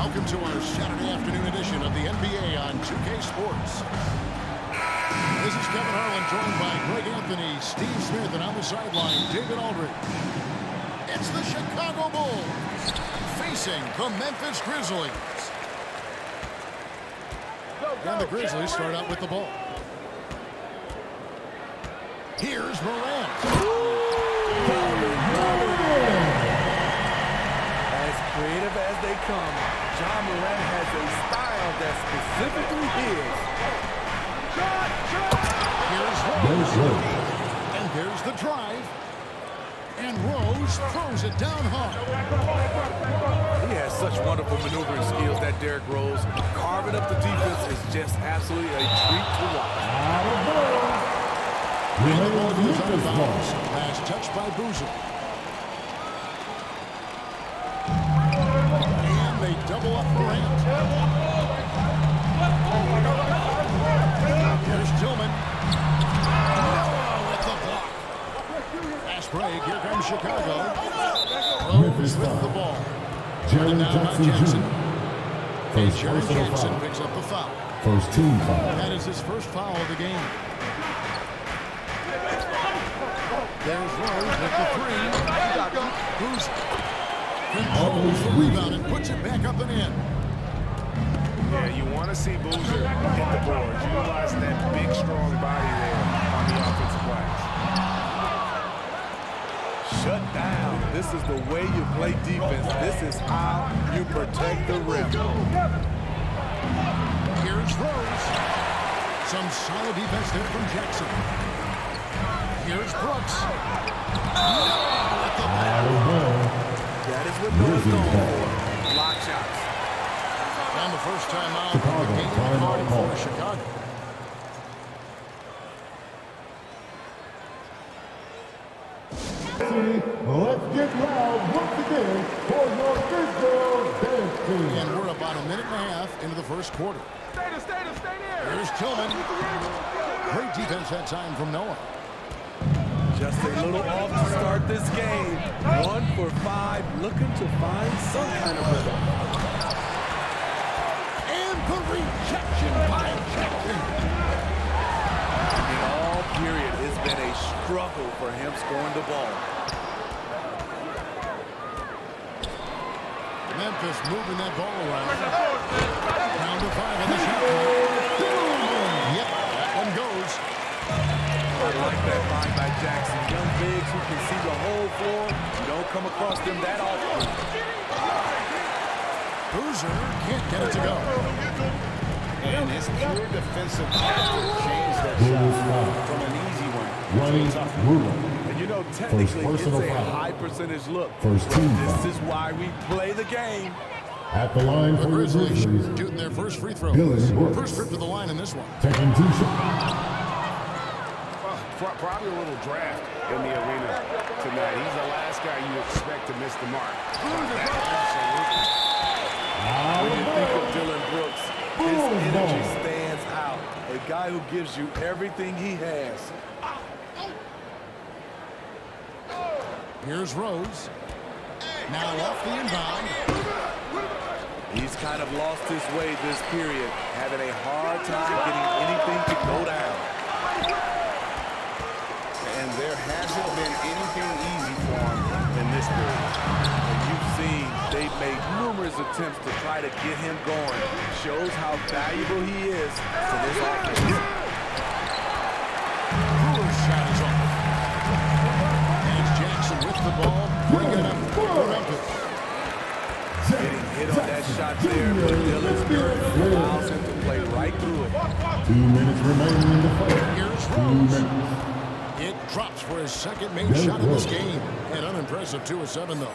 Welcome to our Saturday afternoon edition of the NBA on 2K Sports. This is Kevin Harlan, joined by Greg Anthony, Steve Smith, and on the sideline, David Aldridge. It's the Chicago Bulls facing the Memphis Grizzlies. And the Grizzlies start out with the ball. Here's Morant. As creative as they come, John Morant has a style that's specifically his. Here's Rose. And there's the drive. And Rose throws it down hard. He has such wonderful maneuvering skills, that Derrick Rose. Carving up the defense is just absolutely a treat to watch. And the ball goes out of bounds. Last touch by Bruiser. And they double up Morant. Here's Tillman. Noah with the block. Fast break. Here comes Chicago. Rose with the ball. Jerry Now Jackson Jackson. Jr. And First Jerry personal Jackson foul. picks up the foul. First team foul. That is his first foul of the game. There's Rose with the three. Bruiser controls the rebound and puts it back up and in. Yeah, you want to see Bruiser hit the boards, utilizing that big, strong body there on the offensive glass. Shut down. This is the way you play defense. This is how you protect the rim. Here's Rose. Some solid defense there from Jackson. Here's Brooks. Noah with the back. That is what Noah's going for. Block shots. And the first time out of Chicago, the game timeout card call. for Chicago. Let's get loud once again for your Grizzlies dance team. And we're about a minute and a half into the first quarter. Stay there. Here's Tillman. Great defense that time from Noah. Just a little off to start this game. 1 for 5, looking to find some kind of rhythm. And the rejection by Jackson. In all period, it's been a struggle for him scoring the ball. Memphis moving that ball around. Down to 5 on the shot clock. Yep, that one goes. I like that line by Jackson. Young bigs who can see the whole floor. You don't come across them that often. Bruiser can't get it to go. And his pure defensive effort changed that shot from an easy one to a tough one. And you know, technically, it's personal a foul. high percentage look. First team This foul. is why we play the game. At the line The for the Grizzlies Grizzlies, shooting their first free throws. Dylan Brooks. First trip to the line in this one. taking 2 shots. Probably a little draft in the arena tonight. He's the last guy you expect to miss the mark. When you think of Dylan Brooks, his energy stands out. A guy who gives you everything he has. Here's Rose. Now off the inbound. He's kind of lost his way this period, having a hard time getting anything to go down. And there hasn't been anything easy for him in this period. And you've seen they've made numerous attempts to try to get him going. Shows how valuable he is to this offense. Brewer's shot is off. And it's Jackson with the ball. Bring it up for Memphis. Getting hit on that shot there, but Dylan's good allows him to play right through it. 2 minutes remaining in the fight. Here's 2 Rose. minutes. It drops for his second made shot of this game. An unimpressive 2 of 7, though.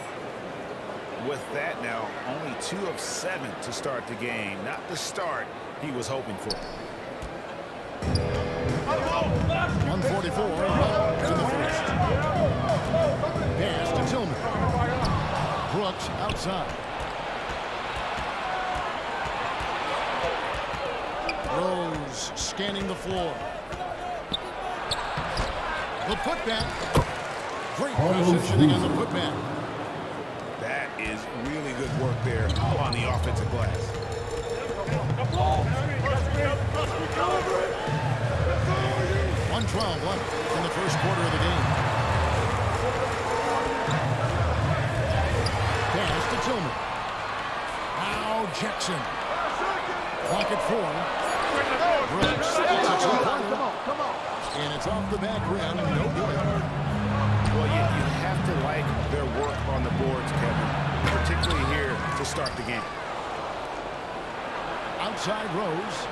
With that now, only 2 of 7 to start the game. Not the start he was hoping for. 144 left in the first. Pass to Tillman. Brooks outside. Rose scanning the floor. The putback. Great positioning on the putback. That is is really good work there on the offensive glass. 1:12 left in the first quarter of the game. Pass to Tillman. Now Jackson. Clock at 4. Brooks. Come on. And it's off the back rim. No good. Well, you have to like their work on the boards, Kevin, particularly here to start the game. Outside Rose.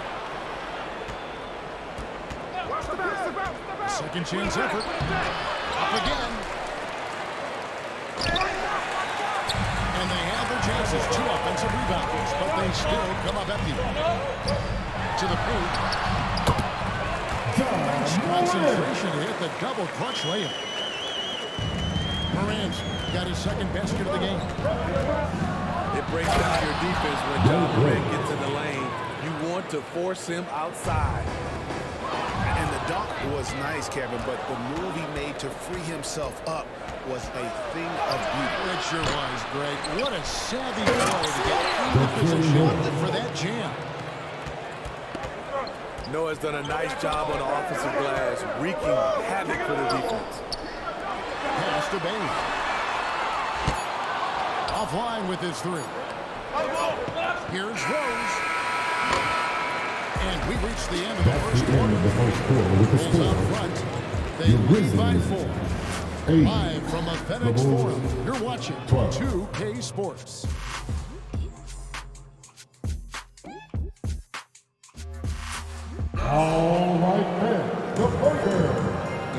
Second chance effort. Up again. And they have their chances. 2 offensive rebounds, but they still come up empty. To the paint. Nice concentration to hit the double clutch layup. Moran's got his second basket of the game. It breaks down your defense when John Moran gets in the lane. You want to force him outside. And the dunk was nice, Kevin, but the move he made to free himself up was a thing of beauty. It sure was, Greg. What a savvy play to get in the position for that jam. Noah's done a nice job on the offensive glass, wreaking havoc for the defense. Pass to Bain. Offline with his 3. Here's Rose. And we reached the end of the first quarter. Bulls out front. They lead by 4. Live from a FedEx Forum, you're watching 2K Sports. All right, man. The Bruiser.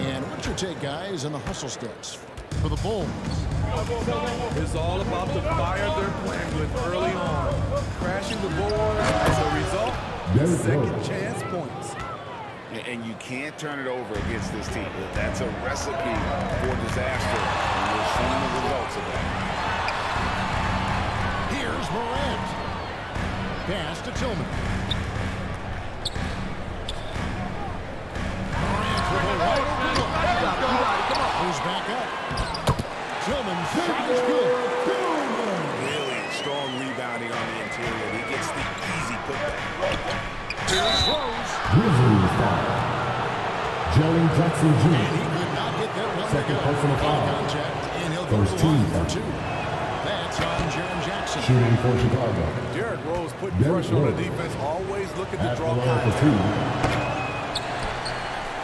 And what's your take, guys, on the hustle stats for the Bulls? It's all about the fire they're playing with early on. Crashing the board as a result, second chance points. And you can't turn it over against this team. That's a recipe for disaster. And we're seeing the results of that. Here's Morant. Pass to Tillman. Morant with a wide open look. Who's back up? Tillman shot is good. Really strong rebounding on the interior. He gets the easy putback. Here's Rose. Grizzlies foul. Jaren Jackson And he Jr. could not get that one Second to go. personal foul. Contact, and he'll go First to the line team for foul. 2. That's on Jaren Jackson. Shooting for Chicago. Derrick Rose putting Derrick pressure on the Rose. defense, always looking to At the draw line for contact.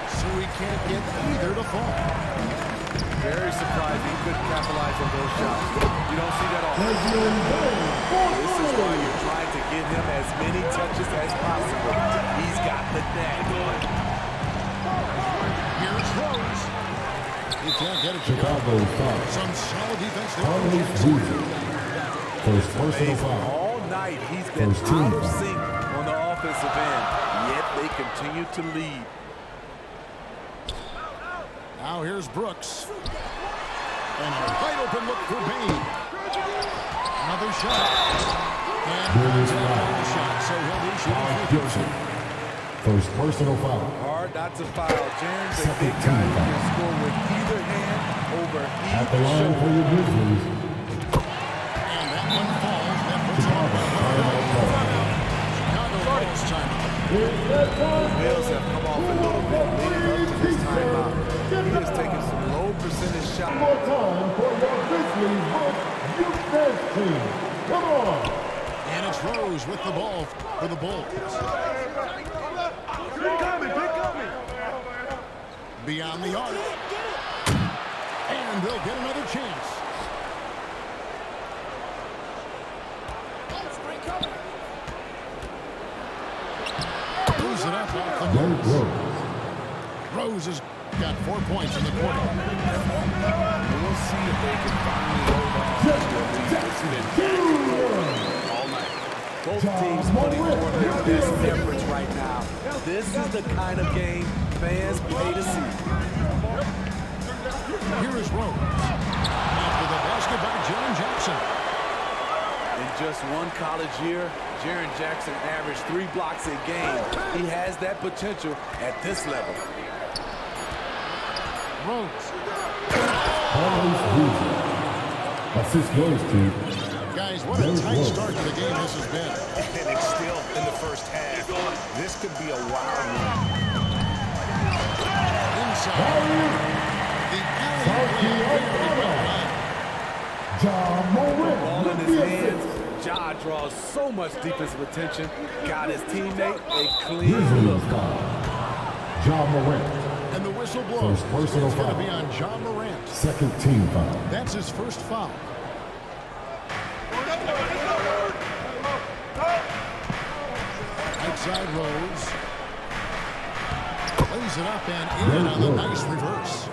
2. So he can't get either to fall. Very surprised he couldn't capitalize on those shots. You don't see that often. This is why you're trying to get him as many touches as possible. He's got the knack. Here's Rose. He can't get it to go. Chicago foul. Some solid defense there. Always Bruiser. First personal foul. All night he's been First team out of foul. sync on the offensive end, yet they continue to lead. Now here's Brooks. And a wide open look for Bain. Another shot. And Bulls contact on foul. the shot, so he'll be shooting Al free Gibson. throws. First personal foul. Hard not to foul. Jaren's a Second big team guy who foul. can score with either hand over At the either line for shoulder. your Grizzlies. And that one falls. That puts him on Chicago calls timeout. Bills have come off a little bit leading up to this timeout. He has taken some low percentage shots. More time for your Grizzlies youth dance team. Come on. And it's Rose with the ball for the Bulls. Beyond the arc. And they'll get another chance. Moves it up off the Derrick boards. Rose. Rose has got 4 points in the quarter. We'll see if they can finally hold on to all night. Both teams putting forth their best efforts right now. This is the kind of game fans pay to see. Here is Rose. After the basket by Jaren Jackson. In just one college year, Jaren Jackson averaged 3 blocks a game. He has that potential at this level. Rose. Always Bruiser. Assist goes to guys, what a tight start to the game this has been. And it's still in the first half. This could be a wild one. Inside. The Ball in his hands. Ja draws so much defensive attention. Got his teammate a clean look. And the whistle blows. First personal It's going to foul. be on John Morant. Second team foul. That's his first foul. Outside Rose. Lays it up and in on the nice reverse.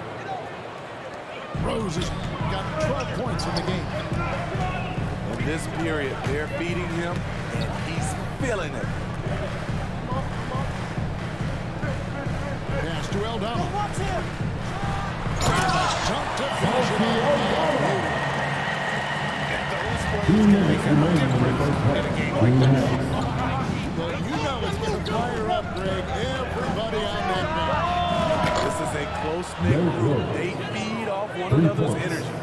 Rose has got 12 points in the game. In this period, they're feeding him, and he's feeling it. Pass to Aldama. Jump to finish it off. Well, you know it's going to fire up, Greg. Everybody on that bench. This is a close-knit group. They feed off one another's energy.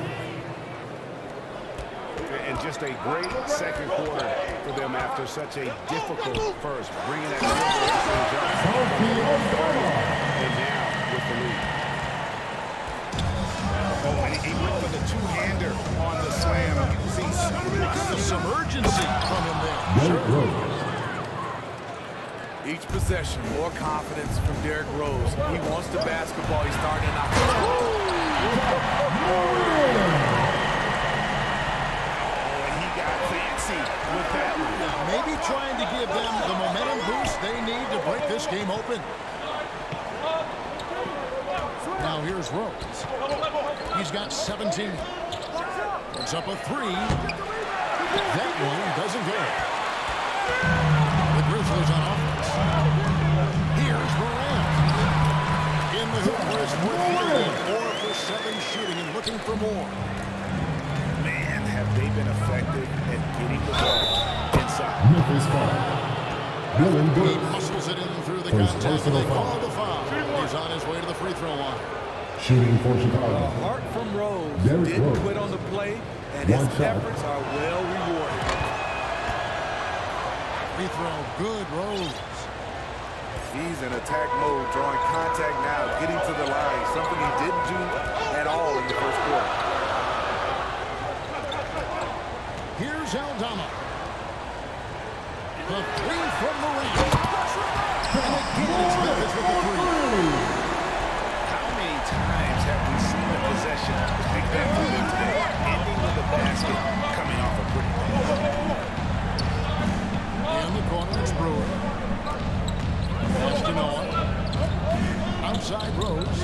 And just a great second quarter for them after such a difficult first. Bringing that and now with the lead. Oh, and he went for the two-hander on the slam. You see Some urgency from him there. Each possession, more confidence from Derrick Rose. He wants the basketball. He's starting to knock it down. with that one. Maybe trying to give them the momentum boost they need to break this game open. Now here's Rose. He's got 17. Puts up a three. That one doesn't go. The Grizzlies on offense. Here's Morant. In the hoop for his fourth three. 4 for 7 shooting and looking for more. Man, have they been effective at getting the ball inside. Memphis foul. Dylan He Brooks. muscles it in through the First contact and personal they call foul. the foul. He's on his way to the free throw line. Shooting for Chicago. Heart from Rose. Derrick Didn't Rose. quit on the play, and One his shot. efforts are well rewarded. Free throw, good Rose. He's in attack mode, drawing contact now, getting to the line, something he didn't do at all in the first quarter. Here's Aldama. The three from Morant. And again, it's Memphis with the three. How many times have we seen the possession like that for them today? Ending with a basket, coming off a pretty In the corner, it's Brewer. Pass to Noah. Outside Rose.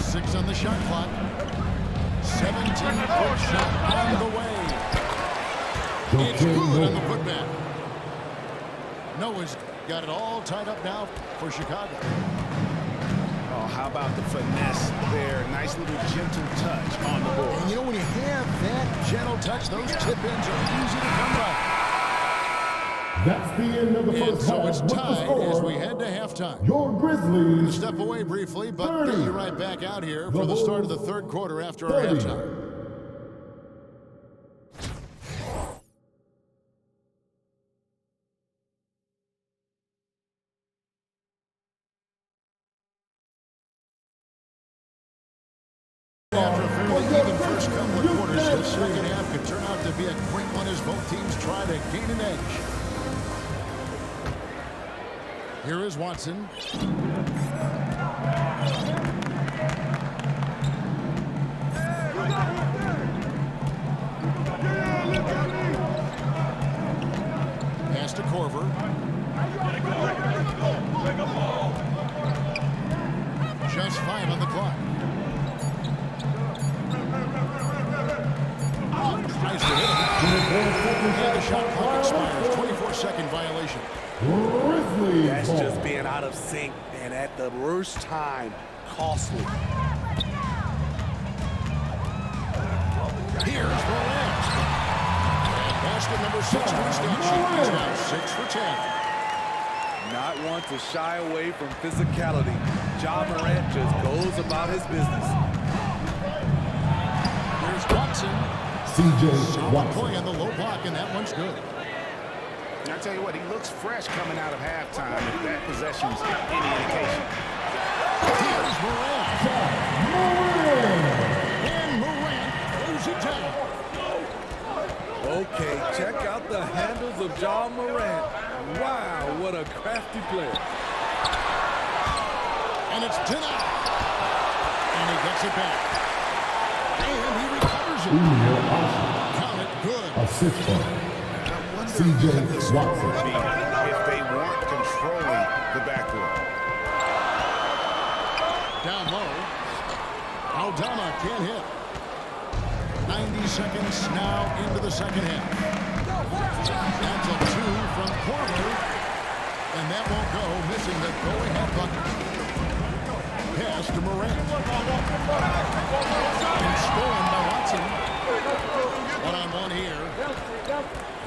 6 on the shot clock. 17-foot shot on the way. It's good on the putback. Noah's got it all tied up now for Chicago. Oh, how about the finesse there? Nice little gentle touch on the board. And you know, when you have that gentle touch, those tip-ins are easy to come by. That's the end of the And first so half. it's With the tied score, as we head to halftime. your Grizzlies. Step away briefly, but 30. get you right back out here for the start of the third quarter after our 30. halftime. After a fairly even first couple of quarters, this second half could turn out to be a great one as both teams try to gain an edge. Here is Watson. Pass to Korver. Just 5 on the clock. Tries to hit him. And the shot clock expires. 24-second violation. Grizzlies That's ball. just being out of sync, and at the worst time, costly. Here's Morant. And basket number 6 for the stat sheet. He's now 6 for 10. Not one to shy away from physicality. Ja Morant just goes about his business. Here's Watson. Solid play on the low block, and that one's good. I tell you what, he looks fresh coming out of halftime, if that possession's any indication. Here's Morant. And Morant throws it down. Okay, check out the handles of Ja Morant. Wow, what a crafty player. And it's denied. And he gets it back. And he recovers it. Count it good. Assist for C.J. Watson. If they weren't controlling the backcourt. Down low. Aldama can't hit. 90 seconds now into the second half. That's a 2 from Korver. And that won't go, missing the go-ahead bucket. Pass to Morant. And stolen by Watson. One-on-one here.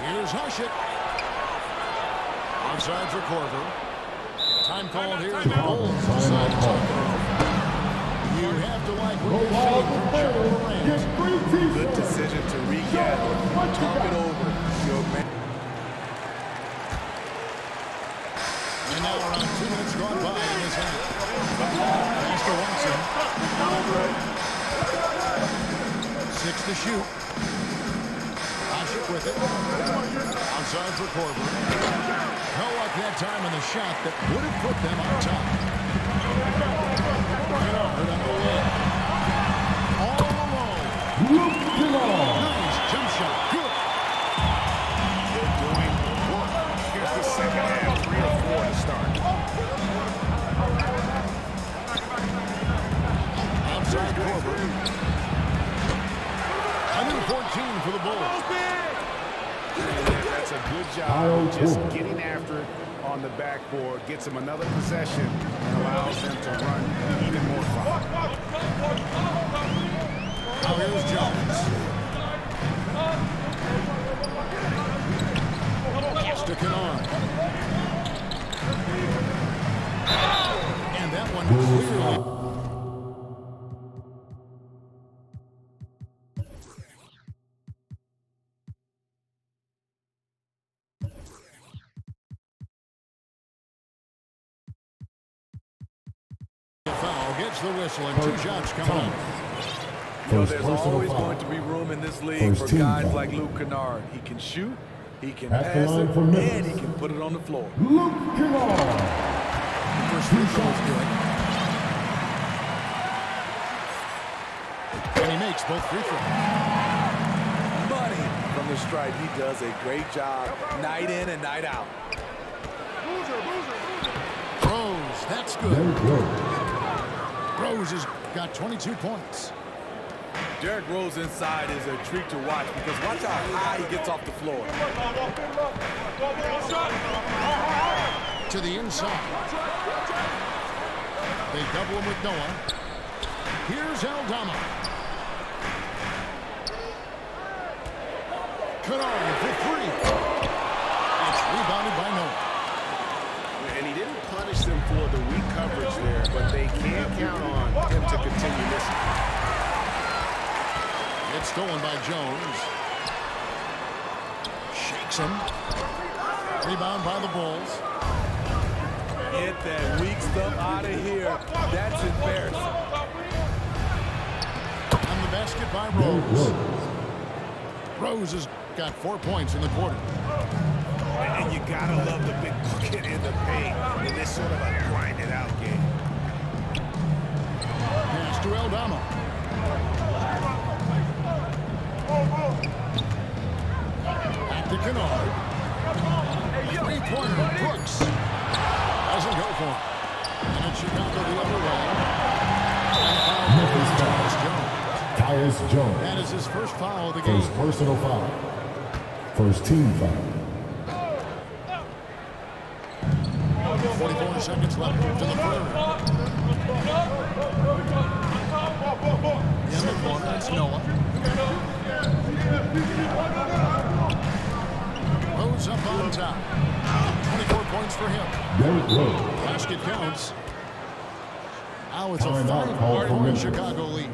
Here's Hushit. Onside for Korver. Time called here. The Bulls decide to talk it over. You have to like what you're seeing from Ja Morant. Good decision to regather. Talk it over. Your man. And now around 2 minutes gone by in this half. Pass to Watson. 6 to shoot. Hushit with it. Outside for Korver. No luck that time in the shot that would have put them on top. Kennard on the wing. All alone. Nice jump shot. Good. They're doing work. Here's the second half, 3 or 4 to start. Outside Korver. 114 for the Bulls. That's a good job of just getting after it on the backboard, gets him another possession, and allows them to run even more far. Now here's Jones. To Kennard. And that one clearly. Foul gets the whistle and 2 shots coming up. You know, there's always going to be room in this league for guys like Luke Kennard. He can shoot, he can pass it, and he can put it on the floor. Luke Kennard. First free throw is good. And he makes both free throws. Money from the stripe. He does a great job night in and night out. Rose, that's good. Rose has got 22 points. Derrick Rose inside is a treat to watch because watch how high he gets off the floor. To the inside. They double him with Noah. Here's Aldama. Kennard for 3. It's rebounded by Noah. And he didn't punish them for the weak coverage there, but they can't count on him to continue this. It's stolen by Jones. Shakes him. Rebound by the Bulls. Get that weak stuff out of here. That's embarrassing. On the basket by Rose. Rose has got 4 points in the quarter. And you gotta love the big bucket in the paint in this sort of a grinded-out game. Pass to Aldama. Back to Kennard. Three-pointer, Brooks. Doesn't go for it. And it's Chicago the other way. And Tyus Jones. that is his first foul of the game. First personal foul. First team foul. 44 seconds left to the third. In the corner, it's Noah. Rose up on top. 24 points for him. Derrick Rose. Basket counts. Now it's a Timeout called for 5-point Memphis. Chicago lead.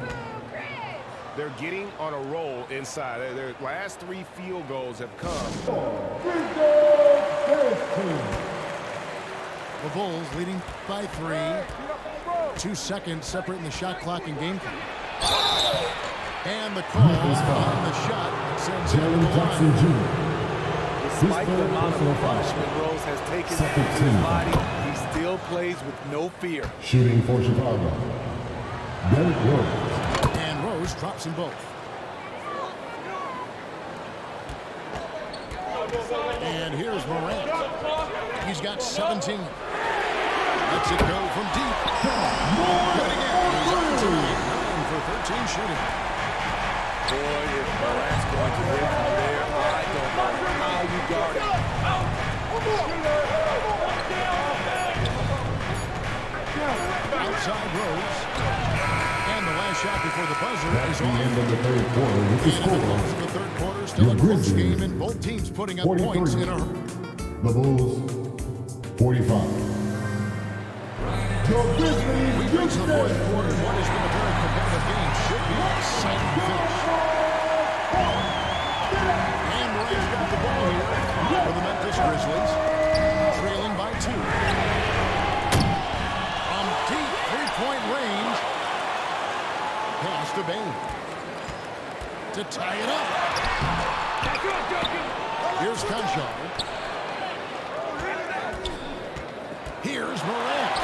They're getting on a roll inside. Their last 3 field goals have come. The Bulls leading by 3. 2 seconds separating the shot clock and game clock. And the call on the shot sends him to the line. Despite the amount of punishment Rose has taken to his body, he still plays with no fear. Shooting for Chicago, Derrick Rose. And Rose drops them both. And here's Morant. He's got 17. Lets it go from deep. Good again. He's on tonight. 9 for 13 shooting. Boy, if Morant's going to hit from there, I don't know how you guard it. Outside Rose. And the last shot before the buzzer That's is the on. end of the third quarter with the score. The third quarter, still a close game, and both teams putting up points in a hurry. The Bulls, 45. The Grizzlies, We reach the fourth quarter in what has been a very competitive game. Should be an exciting finish. And Morant's got the ball here for the Memphis Grizzlies, trailing by 2. From deep three-point range, pass to Bain to tie it up. Here's Conchar. Here's Morant.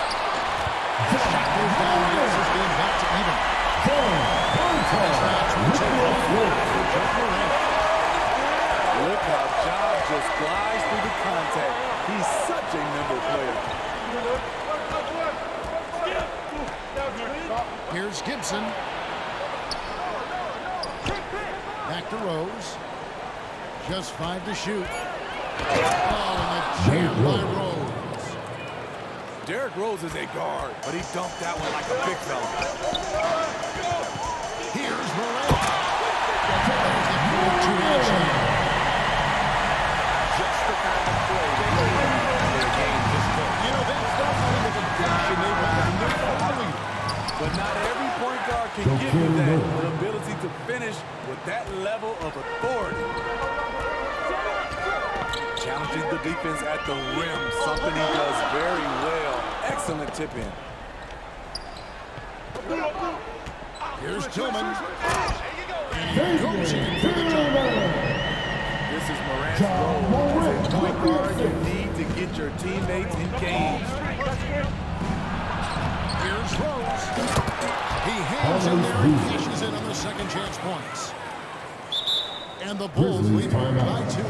The shot goes down. This is game back to even. Look how Job just glides through the contact. He's such a nimble player. Here's Gibson. Back to Rose. Just 5 to shoot. Oh, and the jam by Rose. Derrick Rose is a guard, but he dumped that one like a big fella. Here's Morant. Two-hand shot. Just the kind of play that can win their game this close. You know, that's definitely the conclusion they want to do. But not every point guard can give you that ability to finish with that level of authority. Challenging the defense at the rim, something he does very well. Excellent tip in. Here's Tillman. And he goes in for the jump. This is Morant's role. As a point guard, you need to get your teammates engaged. Here's Rose. He hangs in there and cashes in on the second chance points. And the Bulls lead by 2.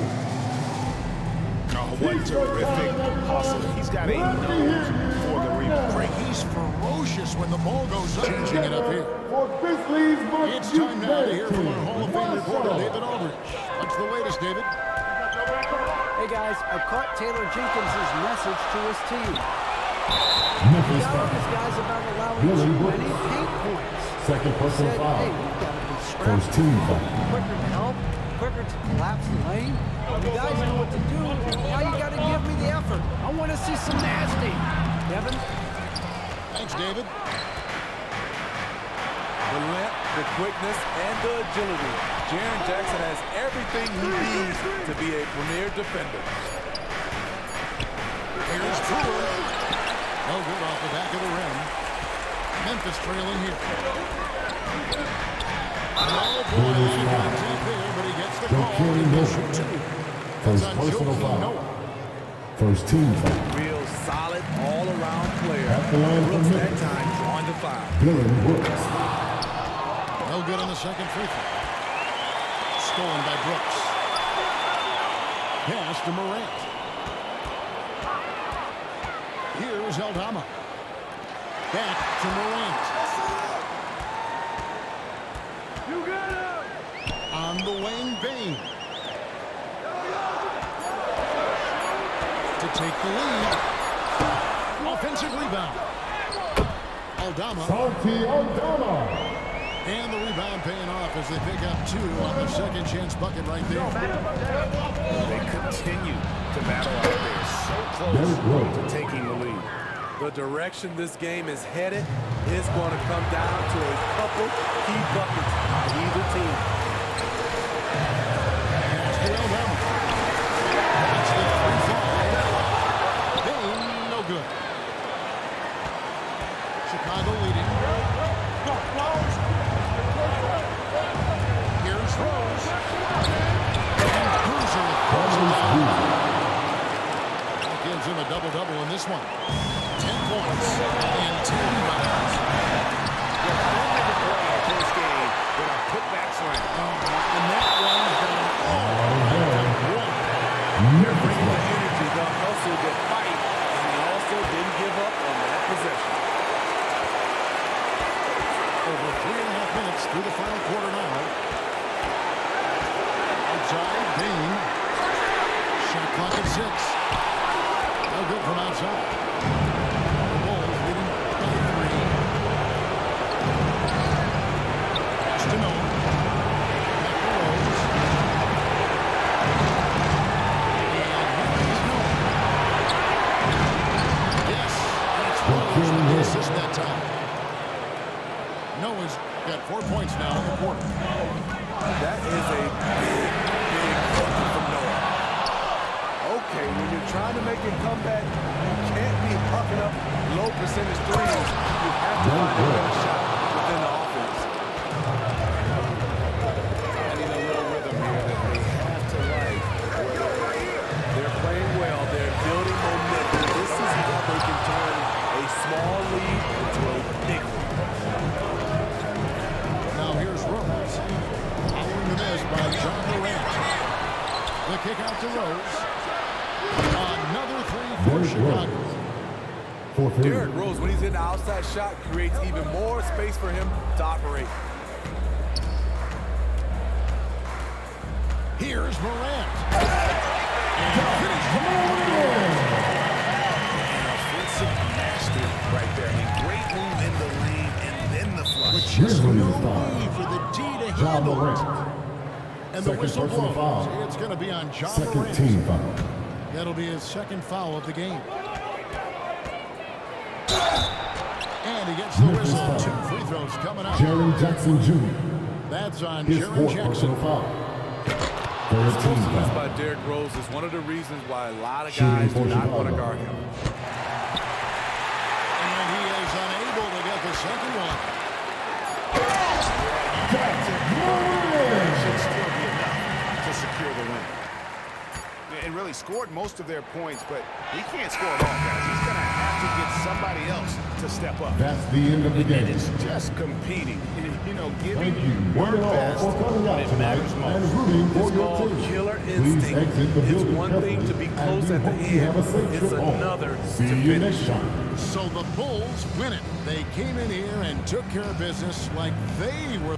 Oh, what terrific hustle. He's got a nose for the rebound. Craig, he's ferocious when the ball goes up. Changing it up here. For Grizzlies, It's time now to hear from our Hall of Fame reporter, David Aldridge. What's the latest, David? Hey guys, I caught Taylor Jenkins' message to his team. Memphis He got his guys about allowing too many paint points. Second He personal said, foul. hey, we've got to be First scrappy, team foul. quicker to help, quicker to collapse the lane. You guys know what to do. Now you got to give me the effort. I want to see some nasty. Devin? Thanks, David. The length, the quickness, and the agility. Jaren Jackson has everything he needs to be a premier defender. Here's Brewer. No good off the back of the rim. Memphis trailing here. Oh boy, he got it there, but he gets the call. He will shoot 2. First That's on personal Joakim foul. Noah. First team foul. Real solid all-around player. At the line for Brooks that Memphis. time drawing the foul. Dylan Brooks. No good on the second free throw. Stolen by Brooks. Pass to Morant. Here's Aldama. Back to Morant. You got him! On the wing, Bain. To take the lead. Offensive rebound. Aldama. Santi Aldama. And the rebound paying off as they pick up 2 on the second chance bucket right there. They continue to battle out there. So close to taking the lead. The direction this game is headed is going to come down to a couple key buckets by either team. That's the 3-5. Bain, no good. Chicago leading. Here's Rose. And Bruiser. That gives him a double-double in this one. 10 points and 10 rebounds. Don't make a play in the first game with a putback slam. And that one's gone all They're bringing the energy, the hustle, the fight, and they also didn't give up on that possession. over 3.5 minutes through the final quarter now. Outside, Bain. Shot clock at 6. No good from outside. The Bulls leading by 3. Pass to Noah. Back to Rose. And here is Noah. Yes, that's Rose with the assist that time. Noah's got 4 points now in the quarter. That is a big bucket from Noah. Okay, when you're trying to make a comeback, you can't be pucking up low percentage threes. You have to find a better shot within the offense. Finding a little rhythm here that they have to like. They're playing well. They're building momentum. This is how they can turn a small lead into a big one. Now here's Rose. Following the miss by John Morant. The kick out to Rose. Another 3 for Chicago. Derrick Rose, when he's in the outside shot, creates even more space for him to operate. Here's Morant. And finished. Offensive mastery right there. I mean, great move in the lane and then the flush. But just no way for the D to handle it. And the whistle blows. It's going to be on John Morant. Team foul. That'll be his second foul of the game. And he gets the whistle. 2 free throws coming up. Jaren Jackson Jr. That's on His Jaren fourth Jackson. personal foul. Third team Explosiveness foul. by Derrick Rose is one of the reasons why a lot of Shooting guys do for not want to Chicago. guard him. And he is unable to get the second one. Should still be enough to secure the win. And really scored most of their points, but he can't score it all, guys. He's going to have to get somebody else to step up. That's the end of the And game. it's just competing. You know, giving Thank you, one your and all, best for coming out when it tonight matters and most. rooting for It's your called team. killer Please instinct. exit the It's building one thing to be carefully, close and at the we hope you have a end. safe It's trip home. another See to you finish. next time. So the Bulls win it. They came in here and took care of business like they were.